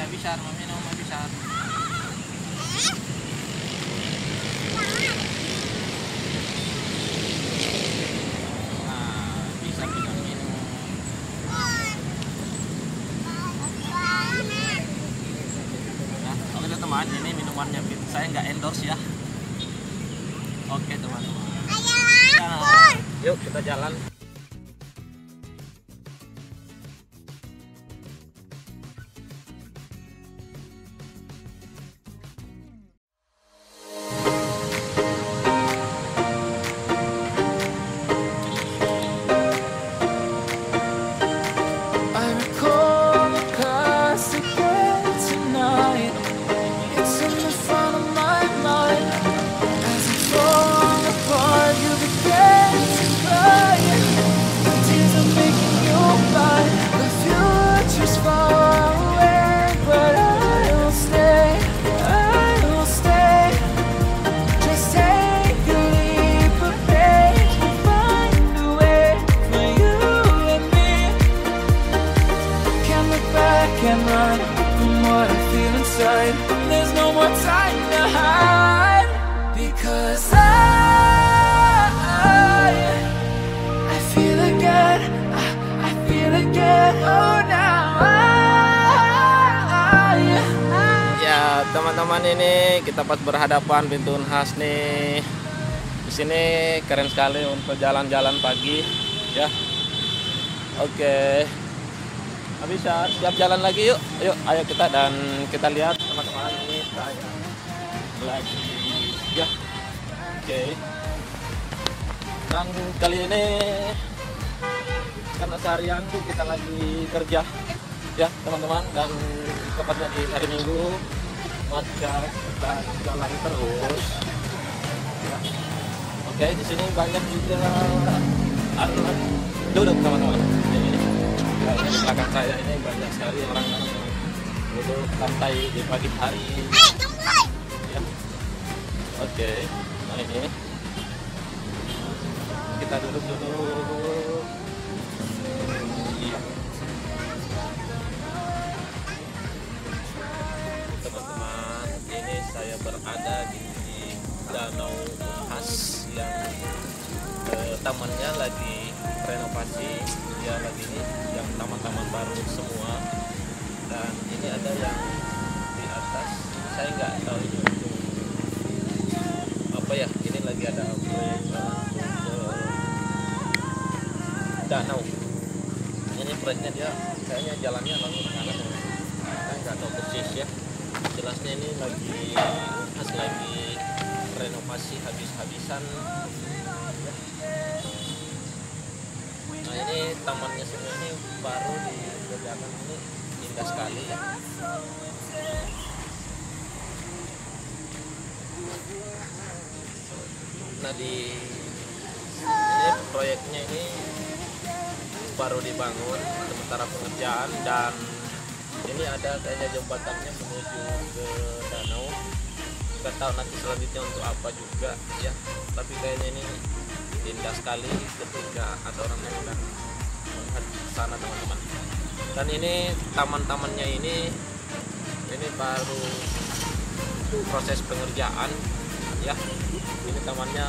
Abisar, mau minum Abisar. Nah, bisa juga minum. Nah, oke teman, ini minumannya saya nggak endorse ya. Oke teman-teman. Nah, yuk kita jalan. Can't run from what I feel inside. There's no more time to hide, because I feel again. I feel again. Oh, now Ya teman-teman, ini kita pas berhadapan pintu Unhas nih. Di sini keren sekali untuk jalan-jalan pagi ya. Oke. Bisa siap jalan lagi yuk. Yuk ayo kita dan kita lihat teman-teman, ini saya lagi ya. Oke. Dan kali ini karena seharian tuh kita lagi kerja ya teman-teman, dan tepatnya di hari Minggu, maka kita jalan terus ya. Oke, di sini banyak juga anak duduk teman-teman. Di belakang saya ini banyak sekali orang duduk santai di pagi hari ya. Oke, nah ini kita duduk dulu ya. Teman-teman, ini saya berada di Danau Unhas yang tamannya lagi renovasi ya, lagi ini yang taman-taman baru semua, dan ini ada yang di atas, saya nggak tahu ini untuk apa ya. Ini lagi ada proyek danau. Ini proyeknya dia kayaknya jalannya langsung ke kanan, saya nggak tahu persis ya. Jelasnya ini lagi renovasi habis-habisan. Nah ini tamannya semua ini baru dikerjakan, ini indah sekali ya. Nah ini proyeknya ini baru dibangun sementara pengerjaan, dan ini ada kayaknya jembatannya menuju ke danau. Nggak tahu nanti selanjutnya untuk apa juga ya, tapi kayaknya ini indah sekali ketika ada orang yang sedang melihat sana teman-teman. Dan ini taman-tamannya ini baru proses pengerjaan ya. Ini tamannya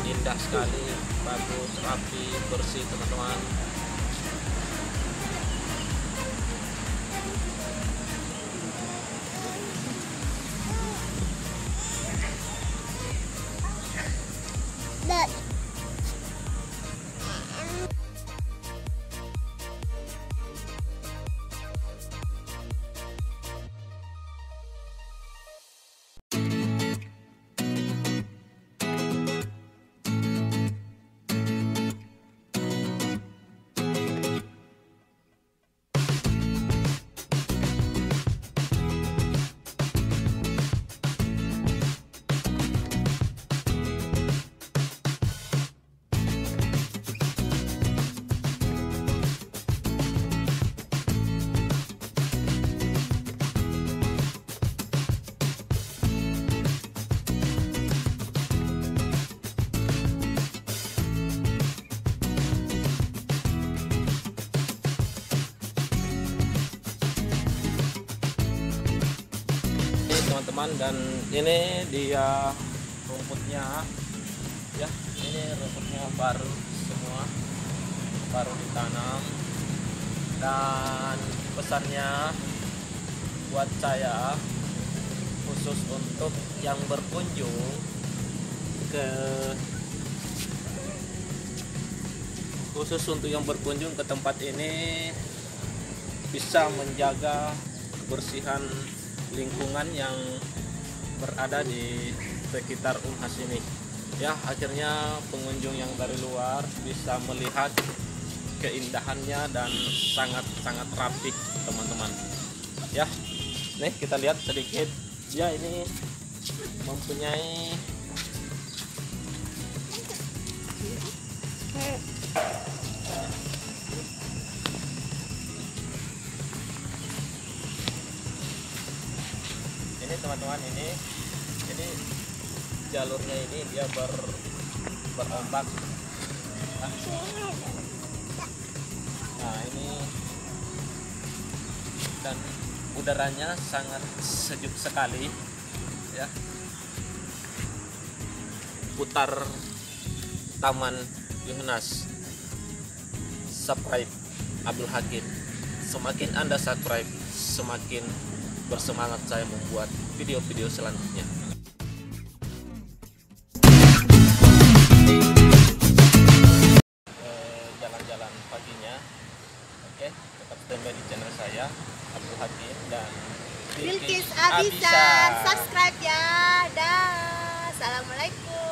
indah sekali, bagus, rapi, bersih teman-teman. teman-teman. Dan ini dia rumputnya ya, ini rumputnya baru semua, baru ditanam. Dan pesannya buat saya, khusus untuk yang berkunjung ke tempat ini, bisa menjaga kebersihan lingkungan yang berada di sekitar Unhas ini. Ya, akhirnya pengunjung yang dari luar bisa melihat keindahannya dan sangat-sangat rapi, teman-teman. Ya, nih kita lihat sedikit. Ya, ini mempunyai ini teman-teman, ini jadi jalurnya ini dia berombak. Nah, ini dan udaranya sangat sejuk sekali ya. Putar Taman Yuhnas, subscribe Abdul Hakim. Semakin Anda subscribe, semakin bersemangat saya membuat video-video selanjutnya. Jalan-jalan paginya. Oke, tetap standby di channel saya Abdul Hakim dan Bilqis Abisa. Subscribe ya. Dah. Assalamualaikum.